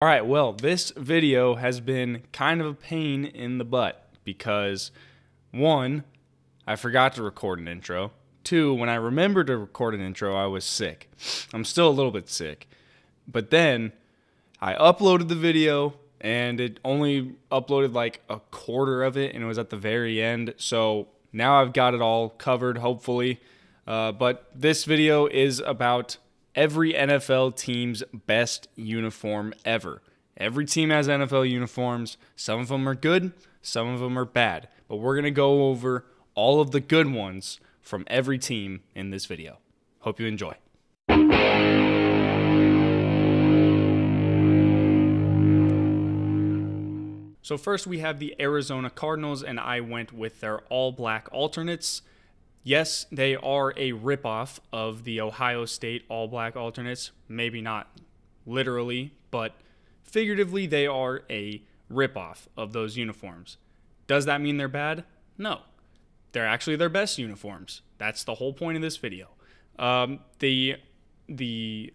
Alright, well, this video has been kind of a pain in the butt because, 1, I forgot to record an intro. 2, when I remembered to record an intro, I was sick. I'm still a little bit sick. But then, I uploaded the video, and it only uploaded like a quarter of it, and it was at the very end. So, now I've got it all covered, hopefully. But this video is about every NFL team's best uniform ever. Every team has NFL uniforms. Some of them are good, some of them are bad. But we're going to go over all of the good ones from every team in this video. Hope you enjoy. So first we have the Arizona Cardinals, and I went with their all-black alternates. Yes, they are a ripoff of the Ohio State all-black alternates. Maybe not literally, but figuratively they are a ripoff of those uniforms. Does that mean they're bad? No. They're actually their best uniforms. That's the whole point of this video. The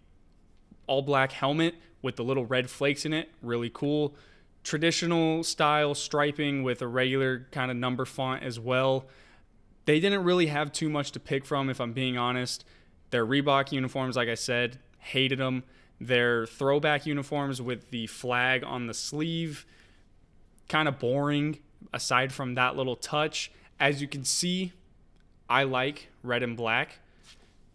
all-black helmet with the little red flakes in it, really cool. Traditional style striping with a regular kind of number font as well. They didn't really have too much to pick from, if I'm being honest. Their Reebok uniforms, like I said, hated them. Their throwback uniforms with the flag on the sleeve, kind of boring, aside from that little touch. As you can see, I like red and black.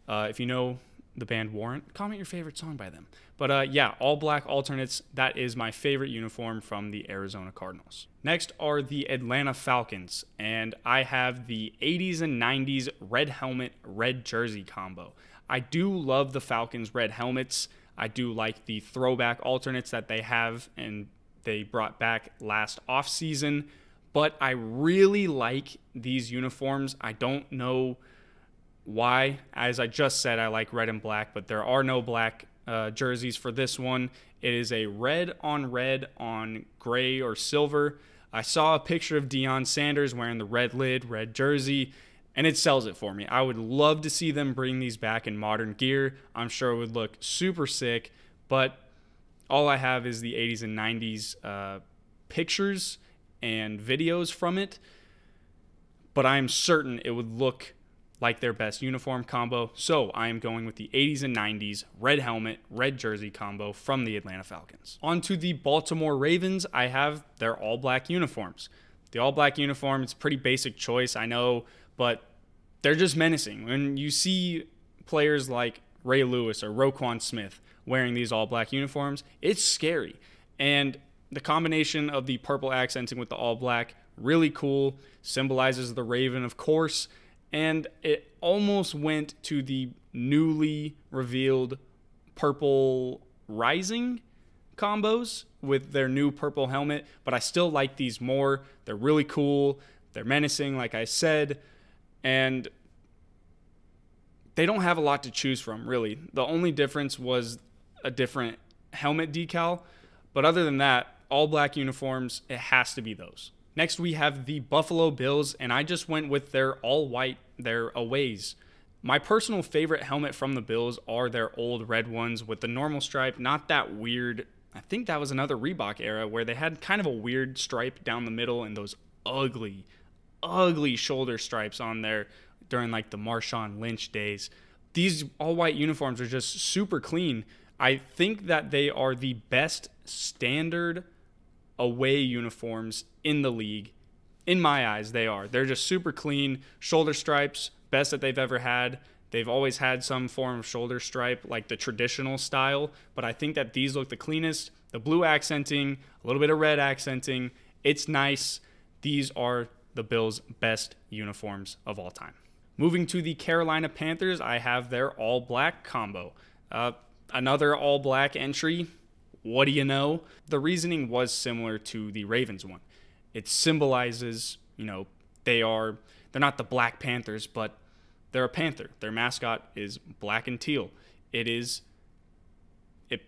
If you know the band Warrant, comment your favorite song by them. But yeah, all black alternates, that is my favorite uniform from the Arizona Cardinals. Next are the Atlanta Falcons, and I have the 80s and 90s red helmet, red jersey combo. I do love the Falcons red helmets. I do like the throwback alternates that they have and they brought back last offseason, but I really like these uniforms. I don't know why. As I just said, I like red and black, but there are no black jerseys for this one. It is a red on gray or silver. I saw a picture of Deion Sanders wearing the red lid, red jersey, and it sells it for me. I would love to see them bring these back in modern gear. I'm sure it would look super sick, but all I have is the 80s and 90s pictures and videos from it, but I am certain it would look like their best uniform combo. So I am going with the 80s and 90s red helmet, red jersey combo from the Atlanta Falcons. On to the Baltimore Ravens, I have their all-black uniforms. The all-black uniform, it's a pretty basic choice, I know, but they're just menacing. When you see players like Ray Lewis or Roquan Smith wearing these all-black uniforms, it's scary. And the combination of the purple accenting with the all-black, really cool, symbolizes the Raven, of course, and it almost went to the newly revealed purple rising combos with their new purple helmet, but I still like these more. They're really cool. They're menacing, like I said, and they don't have a lot to choose from, really. The only difference was a different helmet decal, but other than that, all black uniforms, it has to be those. Next, we have the Buffalo Bills, and I just went with their all-white, their aways. My personal favorite helmet from the Bills are their old red ones with the normal stripe, not that weird. I think that was another Reebok era where they had kind of a weird stripe down the middle and those ugly, ugly shoulder stripes on there during like the Marshawn Lynch days. These all-white uniforms are just super clean. I think that they are the best standard away uniforms in the league. In my eyes, they are. They're just super clean. Shoulder stripes, best that they've ever had. They've always had some form of shoulder stripe, like the traditional style, but I think that these look the cleanest. The blue accenting, a little bit of red accenting. It's nice. These are the Bills' best uniforms of all time. Moving to the Carolina Panthers, I have their all-black combo. Another all-black entry. What do you know? The reasoning was similar to the Ravens one. It symbolizes, they're not the Black Panthers, but they're a panther. Their mascot is black and teal. It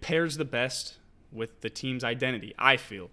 pairs the best with the team's identity, I feel.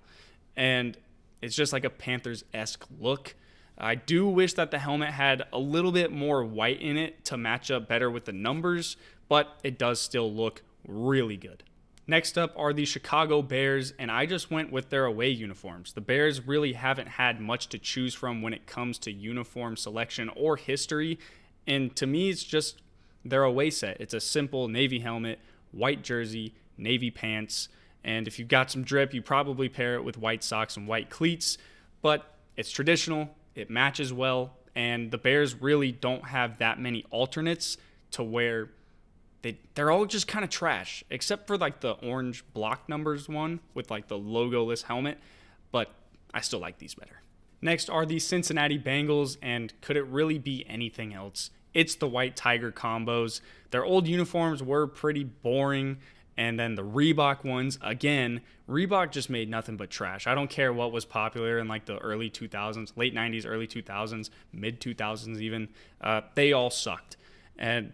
And it's just like a Panthers-esque look. I do wish that the helmet had a little bit more white in it to match up better with the numbers, but it does still look really good. Next up are the Chicago Bears, and I just went with their away uniforms. The Bears really haven't had much to choose from when it comes to uniform selection or history, and to me, it's just their away set. It's a simple navy helmet, white jersey, navy pants, and if you've got some drip, you probably pair it with white socks and white cleats, but it's traditional, it matches well, and the Bears really don't have that many alternates to where they're all just kind of trash, except for like the orange block numbers one with like the logoless helmet, but I still like these better. Next are the Cincinnati Bengals, and could it really be anything else? It's the white tiger combos. Their old uniforms were pretty boring, and then the Reebok ones, again, Reebok just made nothing but trash. I don't care what was popular in like the early 2000s, late 90s, early 2000s, mid 2000s even. They all sucked.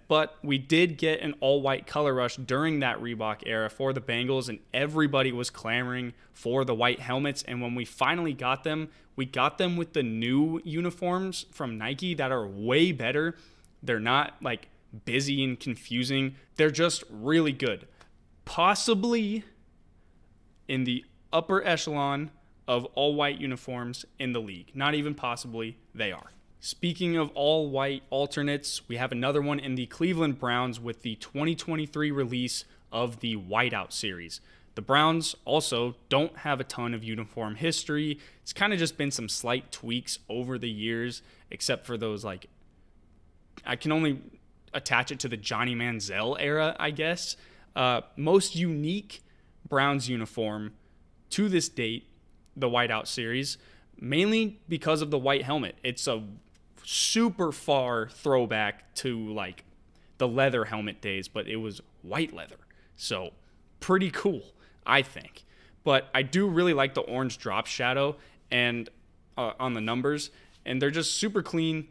But we did get an all-white color rush during that Reebok era for the Bengals, and everybody was clamoring for the white helmets. And when we finally got them, we got them with the new uniforms from Nike that are way better. They're not like busy and confusing. They're just really good. Possibly in the upper echelon of all-white uniforms in the league. Not even possibly, they are. Speaking of all-white alternates, we have another one in the Cleveland Browns with the 2023 release of the Whiteout series. The Browns also don't have a ton of uniform history. It's kind of just been some slight tweaks over the years, except for those, like, I can only attach it to the Johnny Manziel era, I guess. Most unique Browns uniform to this date, the Whiteout series, mainly because of the white helmet. It's a super far throwback to like the leather helmet days, but it was white leather. So pretty cool, I think. But I do really like the orange drop shadow and on the numbers, and they're just super clean,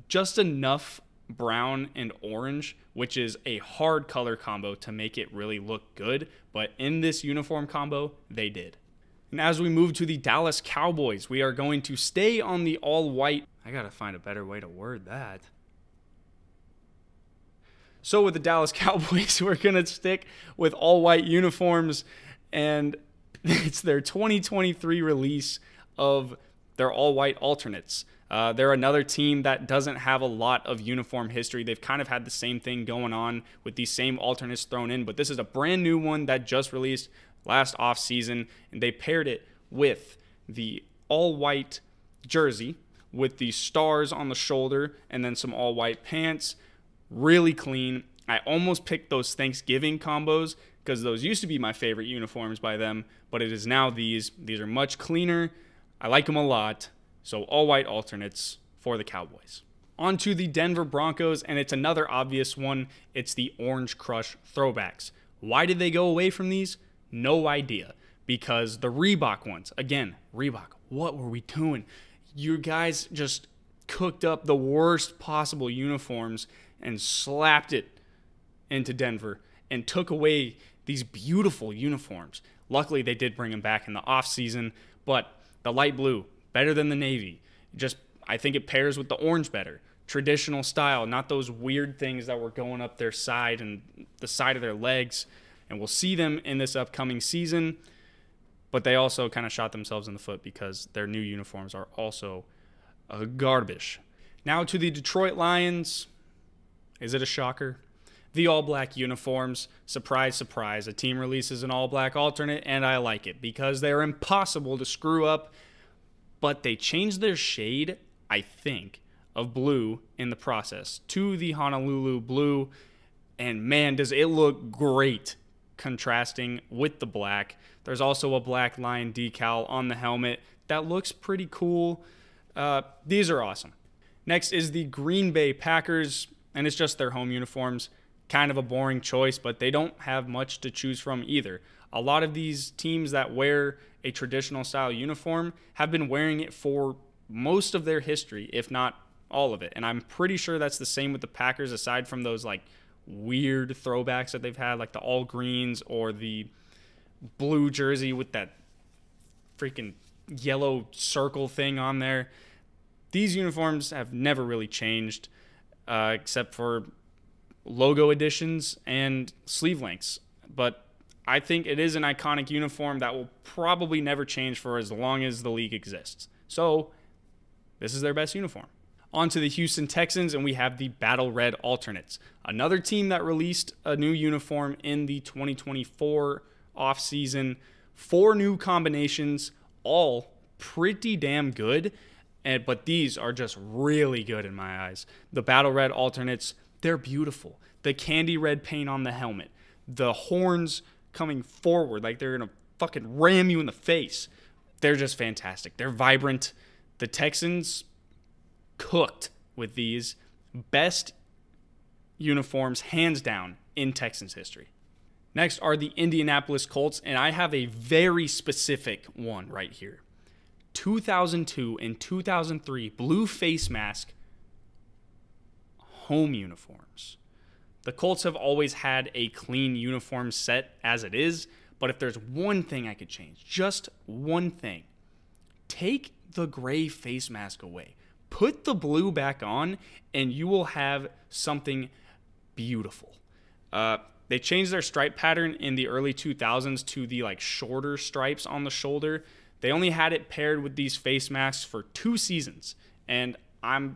just enough brown and orange, which is a hard color combo to make it really look good. But in this uniform combo, they did. And as we move to the Dallas Cowboys, we are going to stay on the all-white. I gotta find a better way to word that. So with the Dallas Cowboys, we're gonna stick with all-white uniforms, and it's their 2023 release of their all-white alternates. They're another team that doesn't have a lot of uniform history. They've kind of had the same thing going on with these same alternates thrown in, but this is a brand new one that just released last offseason, and they paired it with the all-white jersey with the stars on the shoulder and then some all-white pants. Really clean. I almost picked those Thanksgiving combos because those used to be my favorite uniforms by them, but it is now these. These are much cleaner. I like them a lot. So all-white alternates for the Cowboys. On to the Denver Broncos, and it's another obvious one. It's the Orange Crush throwbacks. Why did they go away from these? No idea. Because the Reebok ones, again, Reebok, what were we doing? You guys just cooked up the worst possible uniforms and slapped it into Denver and took away these beautiful uniforms. Luckily, they did bring them back in the offseason, but the light blue, better than the navy. Just, I think it pairs with the orange better. Traditional style, not those weird things that were going up their side and the side of their legs. And we'll see them in this upcoming season, but they also kind of shot themselves in the foot because their new uniforms are also garbage. Now to the Detroit Lions. Is it a shocker? The all-black uniforms. Surprise, surprise. A team releases an all-black alternate, and I like it because they're impossible to screw up. But they changed their shade, I think, of blue in the process to the Honolulu blue. And man, does it look great contrasting with the black. There's also a black lion decal on the helmet that looks pretty cool. These are awesome. Next is the Green Bay Packers, and it's just their home uniforms. Kind of a boring choice, but they don't have much to choose from either. A lot of these teams that wear a traditional style uniform have been wearing it for most of their history, if not all of it. And I'm pretty sure that's the same with the Packers, aside from those like weird throwbacks that they've had, like the all greens or the blue jersey with that freaking yellow circle thing on there. These uniforms have never really changed, except for logo additions and sleeve lengths. But I think it is an iconic uniform that will probably never change for as long as the league exists. So this is their best uniform. On to the Houston Texans, and we have the Battle Red Alternates. Another team that released a new uniform in the 2024 offseason. 4 new combinations, all pretty damn good, but these are just really good in my eyes. The Battle Red Alternates, they're beautiful. The candy red paint on the helmet, the horns coming forward like they're going to fucking ram you in the face. They're just fantastic. They're vibrant. The Texans cooked with these. Best uniforms, hands down, in Texans history. Next are the Indianapolis Colts, and I have a very specific one right here. 2002 and 2003 blue face mask home uniforms. The Colts have always had a clean uniform set as it is, but if there's one thing I could change, just one thing, take the gray face mask away. Put the blue back on, and you will have something beautiful. They changed their stripe pattern in the early 2000s to the shorter stripes on the shoulder. They only had it paired with these face masks for 2 seasons, and I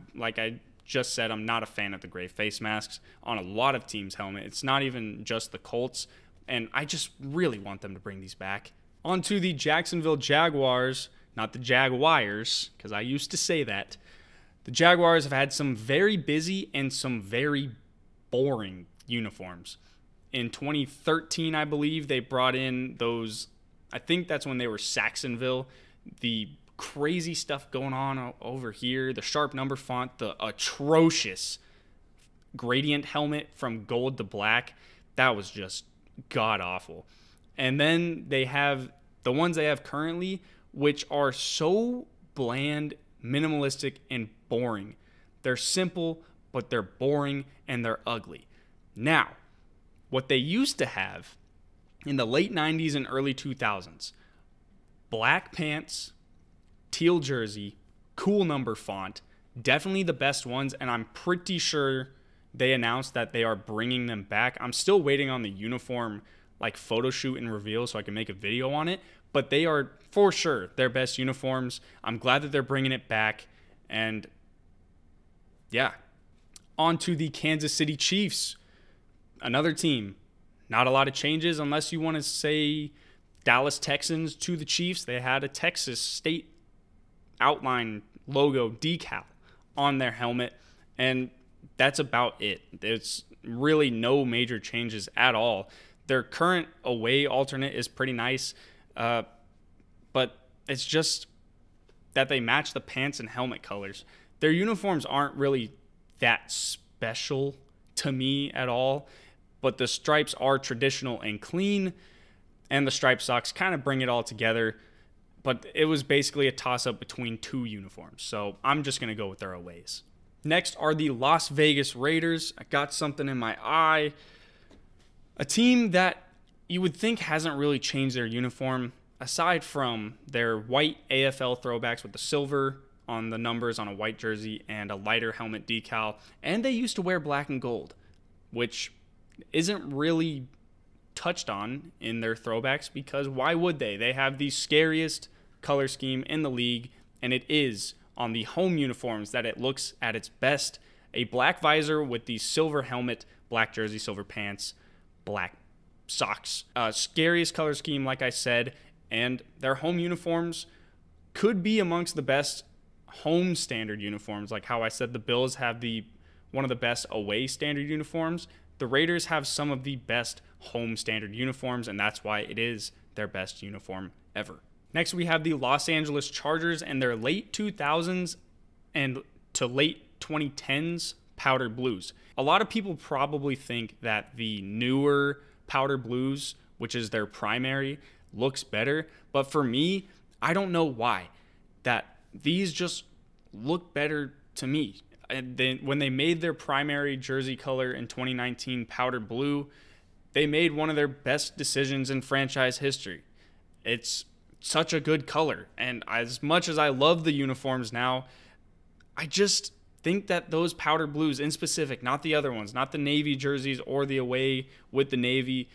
just said, I'm not a fan of the gray face masks on a lot of teams' helmet. It's not even just the Colts, and I just really want them to bring these back. On to the Jacksonville Jaguars, not the Jaguars, because I used to say that. The Jaguars have had some very busy and some very boring uniforms. In 2013, I believe, they brought in those, I think that's when they were Saxonville, the crazy stuff going on over here, the sharp number font, the atrocious gradient helmet from gold to black. That was just god awful. And then they have the ones they have currently, which are so bland, minimalistic, and boring. They're simple, but they're boring and they're ugly. Now, what they used to have in the late 90s and early 2000s, black pants, teal jersey, cool number font, definitely the best ones, and I'm pretty sure they announced that they are bringing them back. I'm still waiting on the uniform photo shoot and reveal so I can make a video on it, but they are for sure their best uniforms. I'm glad that they're bringing it back, and yeah. On to the Kansas City Chiefs, another team. Not a lot of changes unless you want to say Dallas Texans to the Chiefs. They had a Texas state outline logo decal on their helmet, and that's about it. There's really no major changes at all. Their current away alternate is pretty nice, but it's just that they match the pants and helmet colors. Their uniforms aren't really that special to me at all, but the stripes are traditional and clean, and the striped socks kind of bring it all together. But it was basically a toss-up between 2 uniforms, so I'm just going to go with their aways. Next are the Las Vegas Raiders. I got something in my eye. A team that you would think hasn't really changed their uniform, aside from their white AFL throwbacks with the silver on the numbers on a white jersey and a lighter helmet decal. And they used to wear black and gold, which isn't really touched on in their throwbacks because why would they? They have the scariest color scheme in the league, and it is on the home uniforms that it looks at its best. A black visor with the silver helmet, black jersey, silver pants, black socks. Scariest color scheme, like I said, and their home uniforms could be amongst the best home standard uniforms. Like how I said the Bills have one of the best away standard uniforms. The Raiders have some of the best home standard uniforms, and that's why it is their best uniform ever. Next, we have the Los Angeles Chargers and their late 2000s and to late 2010s powder blues. A lot of people probably think that the newer powder blues, which is their primary, looks better. But for me, I don't know why. That these just look better to me. And then when they made their primary jersey color in 2019 powder blue, they made one of their best decisions in franchise history. It's such a good color. And as much as I love the uniforms now, I just think that those powder blues in specific, not the other ones, not the Navy jerseys or the away with the Navy,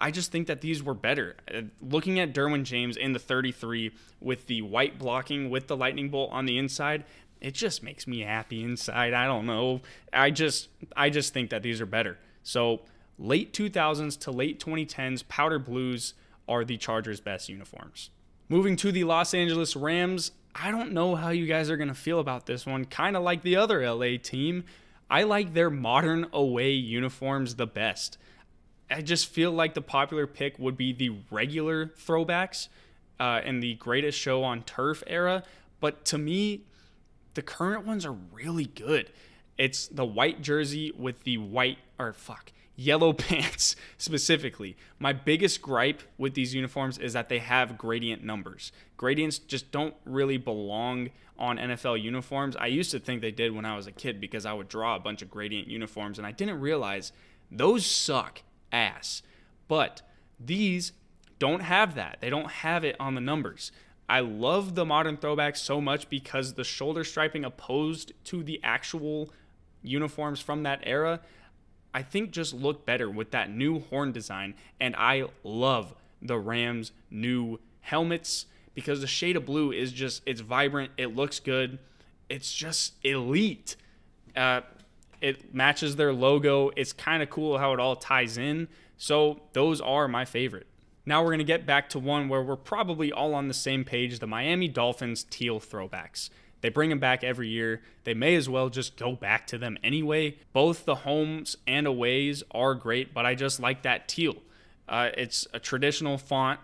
I just think that these were better. Looking at Derwin James in the 33 with the white blocking with the lightning bolt on the inside, it just makes me happy inside. I don't know. I just think that these are better. So late 2000s to late 2010s, powder blues are the Chargers' best uniforms. Moving to the Los Angeles Rams, I don't know how you guys are going to feel about this one. Kind of like the other LA team, I like their modern away uniforms the best. I just feel like the popular pick would be the regular throwbacks in the Greatest Show on Turf era. But to me, the current ones are really good. It's the white jersey with the yellow pants specifically. My biggest gripe with these uniforms is that they have gradient numbers. Gradients just don't really belong on NFL uniforms. I used to think they did when I was a kid because I would draw a bunch of gradient uniforms, and I didn't realize those suck ass. But these don't have that. They don't have it on the numbers. I love the modern throwbacks so much because the shoulder striping opposed to the actual uniforms from that era, I think just look better with that new horn design. And I love the Rams' new helmets because the shade of blue is just, it's vibrant. It looks good. It's just elite. It matches their logo. It's kind of cool how it all ties in. So those are my favorite. Now we're going to get back to one where we're probably all on the same page, the Miami Dolphins teal throwbacks. They bring them back every year. They may as well just go back to them anyway. Both the homes and aways are great, but I just like that teal. It's a traditional font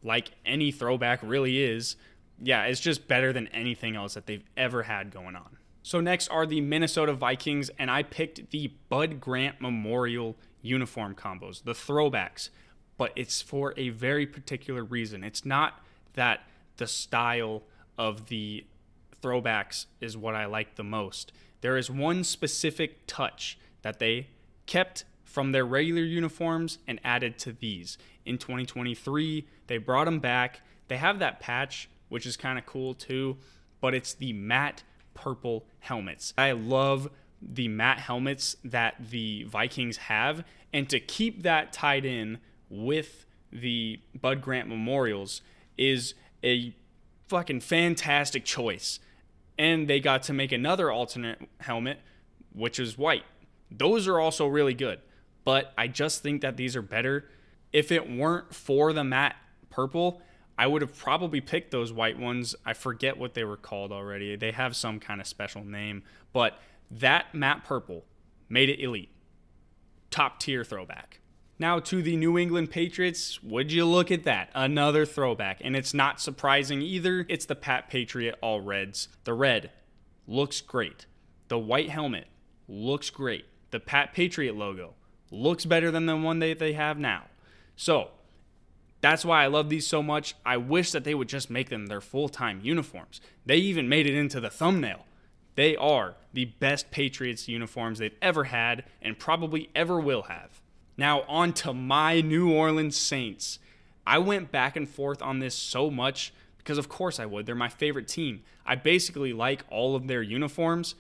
like any throwback really is. Yeah, it's just better than anything else that they've ever had going on. So next are the Minnesota Vikings, and I picked the Bud Grant Memorial uniform combos, the throwbacks, but it's for a very particular reason. It's not that the style of the throwbacks is what I like the most. There is one specific touch that they kept from their regular uniforms and added to these. In 2023, they brought them back. They have that patch, which is kind of cool too, but it's the matte purple helmets. I love the matte helmets that the Vikings have, and to keep that tied in with the Bud Grant Memorials is a fucking fantastic choice. And they got to make another alternate helmet, which is white. Those are also really good, but I just think that these are better. If it weren't for the matte purple, I would have probably picked those white ones. I forget what they were called already. They have some kind of special name, but that matte purple made it elite. Top tier throwback. Now to the New England Patriots. Would you look at that? Another throwback. And it's not surprising either. It's the Pat Patriot All Reds. The red looks great. The white helmet looks great. The Pat Patriot logo looks better than the one they have now. So that's why I love these so much. I wish that they would just make them their full-time uniforms. They even made it into the thumbnail. They are the best Patriots uniforms they've ever had and probably ever will have. Now on to my New Orleans Saints. I went back and forth on this so much because of course I would. They're my favorite team. I basically like all of their uniforms.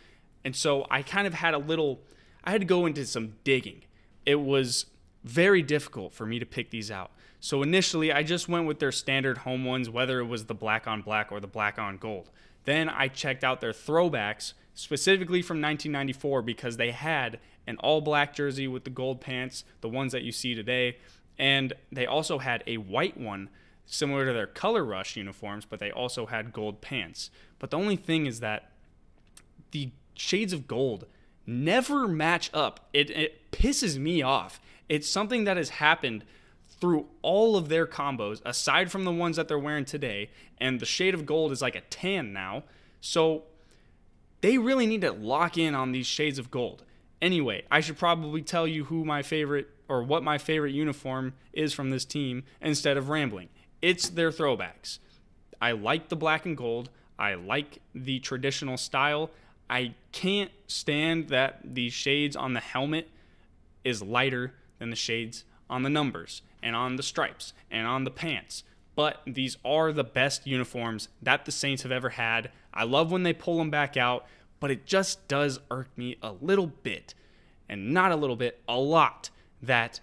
And so I kind of had I had to go into some digging. It was very difficult for me to pick these out. So initially, I just went with their standard home ones, whether it was the black on black or the black on gold. Then I checked out their throwbacks, specifically from 1994, because they had an all-black jersey with the gold pants, the ones that you see today, and they also had a white one, similar to their Color Rush uniforms, but they also had gold pants. But the only thing is that the shades of gold never match up. It pisses me off. It's something that has happened through all of their combos, aside from the ones that they're wearing today, and the shade of gold is like a tan now, so they really need to lock in on these shades of gold. Anyway, I should probably tell you who my favorite, or what my favorite uniform is from this team, instead of rambling. It's their throwbacks. I like the black and gold. I like the traditional style. I can't stand that the shades on the helmet is lighter than the shades on the numbers and on the stripes and on the pants. But these are the best uniforms that the Saints have ever had. I love when they pull them back out, but it just does irk me a little bit, and not a little bit, a lot, that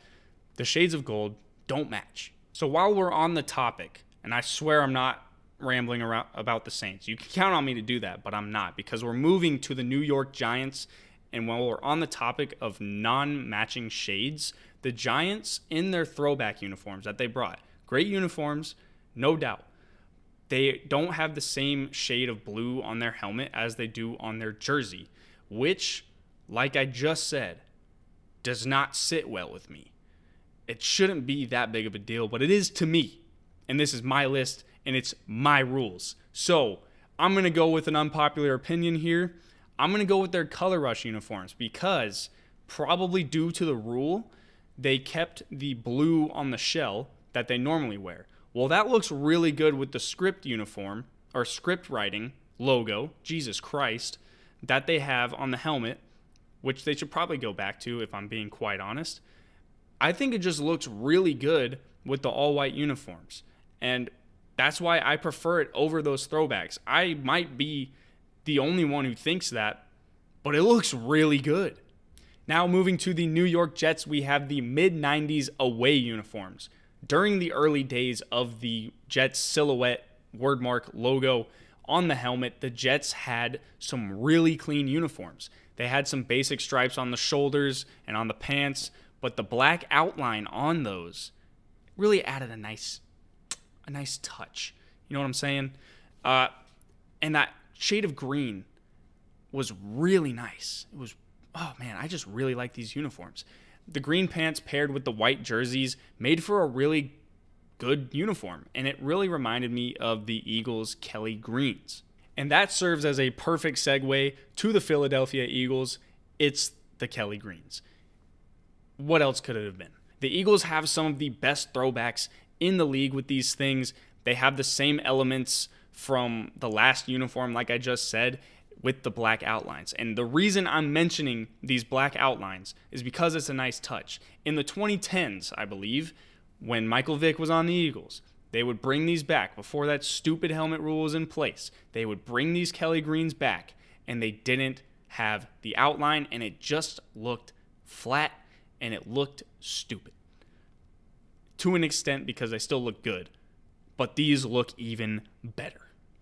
the shades of gold don't match. So while we're on the topic, and I swear I'm not rambling around about the Saints. You can count on me to do that, but I'm not, because we're moving to the New York Giants. And while we're on the topic of non-matching shades, the Giants in their throwback uniforms that they brought, great uniforms, no doubt. They don't have the same shade of blue on their helmet as they do on their jersey, which, like I just said, does not sit well with me. It shouldn't be that big of a deal, but it is to me. And this is my list, and it's my rules. So I'm going to go with an unpopular opinion here. I'm going to go with their color rush uniforms because, probably due to the rule, they kept the blue on the shell that they normally wear. Well, that looks really good with the script uniform, or script writing logo, Jesus Christ, that they have on the helmet, which they should probably go back to if I'm being quite honest. I think it just looks really good with the all-white uniforms. And that's why I prefer it over those throwbacks. I might be the only one who thinks that, but it looks really good. Now moving to the New York Jets, we have the mid-90s away uniforms. During the early days of the Jets silhouette wordmark logo on the helmet, the Jets had some really clean uniforms. They had some basic stripes on the shoulders and on the pants, but the black outline on those really added a nice touch. You know what I'm saying? And that shade of green was really nice. It was, oh man, I just really like these uniforms. The green pants paired with the white jerseys made for a really good uniform, and it really reminded me of the Eagles' Kelly greens. And that serves as a perfect segue to the Philadelphia Eagles. It's the Kelly greens. What else could it have been? The Eagles have some of the best throwbacks in the league with these things. They have the same elements from the last uniform, like I just said, with the black outlines. And the reason I'm mentioning these black outlines is because it's a nice touch. In the 2010s, I believe, when Michael Vick was on the Eagles, they would bring these back. Before that stupid helmet rule was in place, they would bring these Kelly greens back, and they didn't have the outline, and it just looked flat, and it looked stupid. To an extent, because they still look good. But these look even better.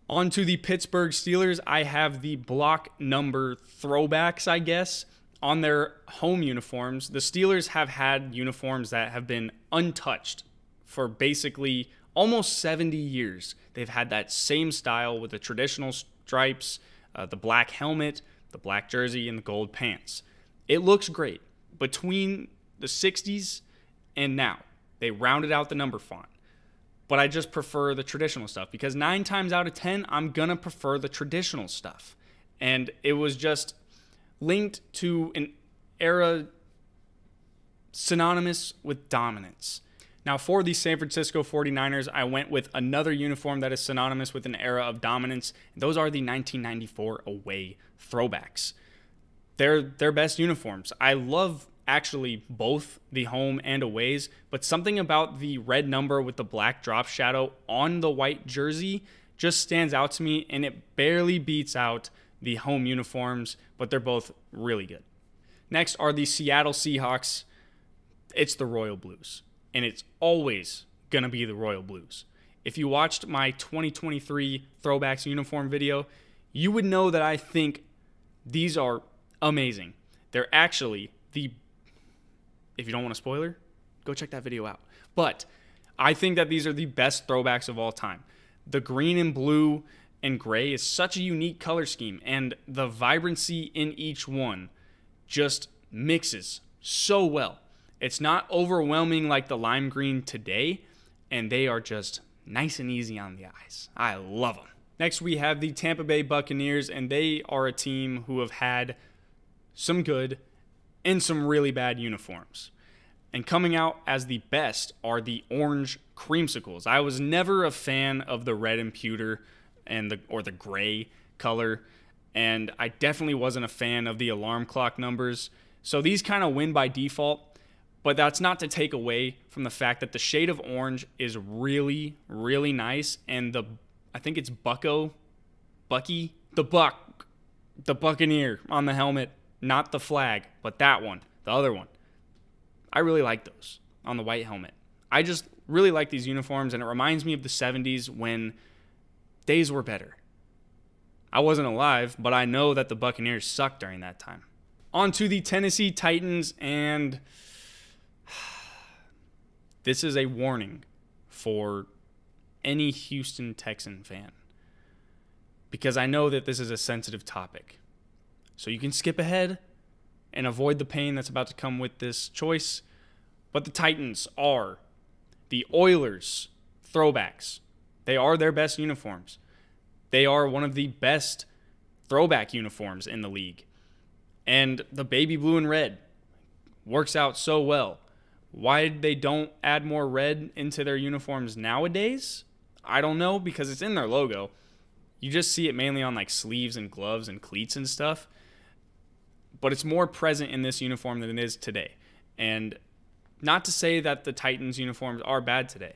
On to the Pittsburgh Steelers. I have the block number throwbacks, I guess, on their home uniforms. The Steelers have had uniforms that have been untouched for basically almost 70 years. They've had that same style with the traditional stripes, the black helmet, the black jersey, and the gold pants. It looks great. Between the 60s and now, they rounded out the number font. But I just prefer the traditional stuff because 9 times out of 10, I'm going to prefer the traditional stuff. And it was just linked to an era synonymous with dominance. Now, for the San Francisco 49ers, I went with another uniform that is synonymous with an era of dominance. Those are the 1994 away throwbacks. They're their best uniforms. I love actually both the home and aways, but something about the red number with the black drop shadow on the white jersey just stands out to me, and it barely beats out the home uniforms, but they're both really good. Next are the Seattle Seahawks. It's the Royal Blues, and it's always going to be the Royal Blues. If you watched my 2023 Throwbacks uniform video, you would know that I think these are amazing. They're actually if you don't want a spoiler, go check that video out. But I think that these are the best throwbacks of all time. The green and blue and gray is such a unique color scheme, and the vibrancy in each one just mixes so well. It's not overwhelming like the lime green today, and they are just nice and easy on the eyes. I love them. Next, we have the Tampa Bay Buccaneers, and they are a team who have had some good and some really bad uniforms. And coming out as the best are the orange creamsicles. I was never a fan of the red and pewter or the gray color, and I definitely wasn't a fan of the alarm clock numbers. So these kind of win by default, but that's not to take away from the fact that the shade of orange is really, really nice, and I think it's the Buccaneer on the helmet. Not the flag, but that one, the other one. I really like those on the white helmet. I just really like these uniforms, and it reminds me of the 70s when days were better. I wasn't alive, but I know that the Buccaneers sucked during that time. On to the Tennessee Titans, and this is a warning for any Houston Texan fan, because I know that this is a sensitive topic. So you can skip ahead and avoid the pain that's about to come with this choice. But the Titans are the Oilers throwbacks. They are their best uniforms. They are one of the best throwback uniforms in the league. And the baby blue and red works out so well. Why they don't add more red into their uniforms nowadays? I don't know, because it's in their logo. You just see it mainly on like sleeves and gloves and cleats and stuff. But it's more present in this uniform than it is today. And not to say that the Titans uniforms are bad today,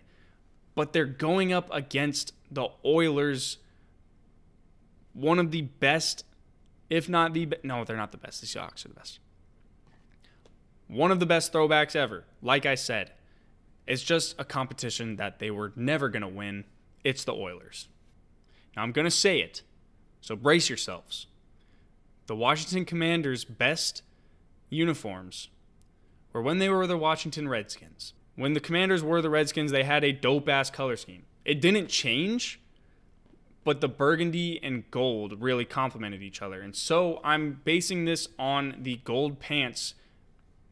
but they're going up against the Oilers, one of the best, if not the best. No, they're not the best. The Seahawks are the best. One of the best throwbacks ever. Like I said, it's just a competition that they were never going to win. It's the Oilers. Now, I'm going to say it, so brace yourselves. The Washington Commanders' best uniforms were when they were the Washington Redskins. When the Commanders were the Redskins, they had a dope-ass color scheme. It didn't change, but the burgundy and gold really complemented each other. And so I'm basing this on the gold pants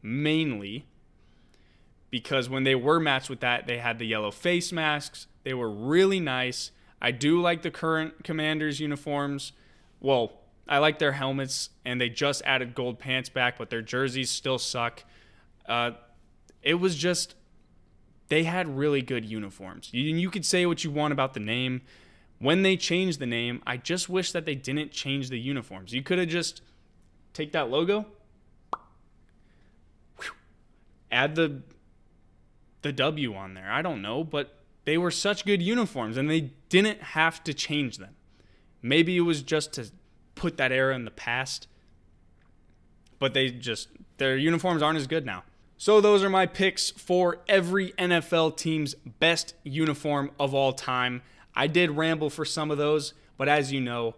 mainly because when they were matched with that, they had the yellow face masks. They were really nice. I do like the current Commanders uniforms. Well, I like their helmets, and they just added gold pants back, but their jerseys still suck. It was just, they had really good uniforms. You could say what you want about the name. When they changed the name, I just wish that they didn't change the uniforms. You could have just take that logo, add the W on there. I don't know, but they were such good uniforms, and they didn't have to change them. Maybe it was just to put that era in the past, but their uniforms aren't as good now. So those are my picks for every NFL team's best uniform of all time. I did ramble for some of those, but as you know,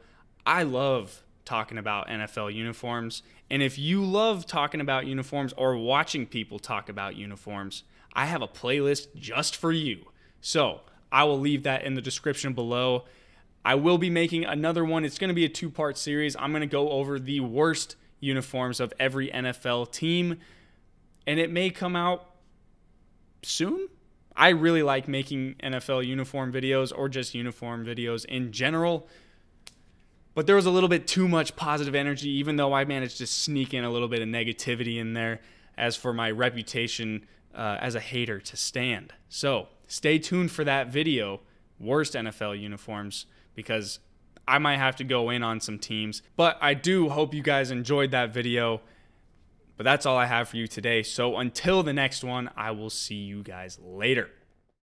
I love talking about NFL uniforms. And if you love talking about uniforms or watching people talk about uniforms, I have a playlist just for you. So I will leave that in the description below. I will be making another one. It's going to be a 2-part series. I'm going to go over the worst uniforms of every NFL team, and it may come out soon. I really like making NFL uniform videos or just uniform videos in general, but there was a little bit too much positive energy, even though I managed to sneak in a little bit of negativity in there as for my reputation as a hater to stand. So stay tuned for that video, worst NFL uniforms, because I might have to go in on some teams. But I do hope you guys enjoyed that video. But that's all I have for you today. So until the next one, I will see you guys later.